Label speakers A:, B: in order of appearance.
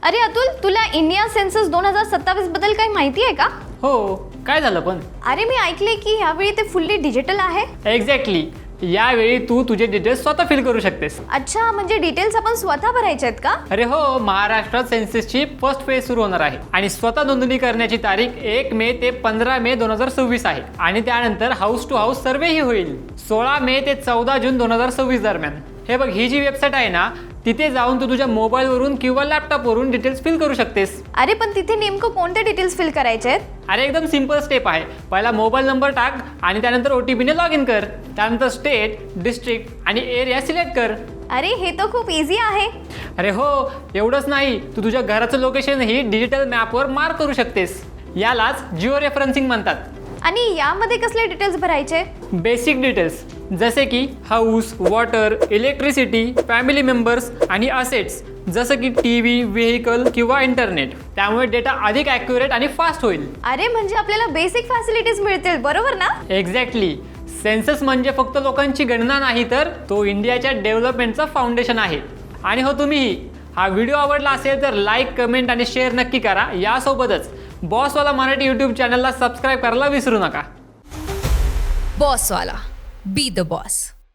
A: अरे अतुल, तुला India census 2027 बद्दल काही माहिती आहे का?
B: हो, काय झालं पण?
A: अरे मी ऐकले की यावेळी ते फुल्ली डिजिटल आहे.
B: एक्झॅक्टली. यावेळी तू तुझे डिटेल्स स्वतः फिल करू शकतेस.
A: अच्छा, म्हणजे डिटेल्स आपण स्वतः भरायचे आहेत का?
B: अरे हो, महाराष्ट्रात सेन्ससची फर्स्ट फेज सुरू होणार आहे आणि स्वतः नोंदणी करण्याची तारीख 1 मे ते 15 मे 2026 आहे आणि त्यानंतर हाऊस टू हाऊस सर्वेही होईल 16 मे ते 14 जून 2026 दरम्यान. हे बघ, ही जी वेबसाईट आहे ना, तिथे जाऊन तू तुझ्या मोबाईलवरून किंवा लॅपटॉपवरून डिटेल्स फिल करू शकतेस.
A: अरे पण तिथे नेमकं कोणते डिटेल्स फिल करायचे आहेत?
B: अरे एकदम सिंपल स्टेप आहे. पहिला मोबाईल नंबर टाक आणि त्यानंतर OTP लॉग इन कर. त्यानंतर स्टेट, डिस्ट्रिक्ट आणि एरिया सिलेक्ट कर.
A: अरे हे तर खूप इझी आहे.
B: अरे हो, एवढंच नाही, तू तुझ्या घराचं लोकेशनही डिजिटल मॅपवर मार्क करू शकतेस. यालाच जिओ रेफरन्सिंग म्हणतात.
A: आणि यामध्ये कसले डिटेल्स भरायचे?
B: बेसिक डिटेल्स जसे की house, water, electricity, family members आणि असेट्स जसं की TV, व्हेकल किंवा इंटरनेट. त्यामुळे डेटा अधिक ॲक्युरेट आणि फास्ट होईल.
A: अरे म्हणजे आपल्याला बेसिक फॅसिलिटीज मिळतील, बरोबर ना?
B: एक्झॅक्टली. सेन्सस म्हणजे फक्त लोकांची गणना नाही, तर तो इंडियाच्या डेव्हलपमेंटचा फाउंडेशन आहे. आणि हो, तुम्हीही हा व्हिडिओ आवडला असेल तर लाईक, कमेंट आणि शेअर नक्की करा. यासोबतच बॉसवाला मराठी यूट्यूब चॅनलला सबस्क्राईब करायला विसरू नका.
C: बॉसवाला, बी द बॉस.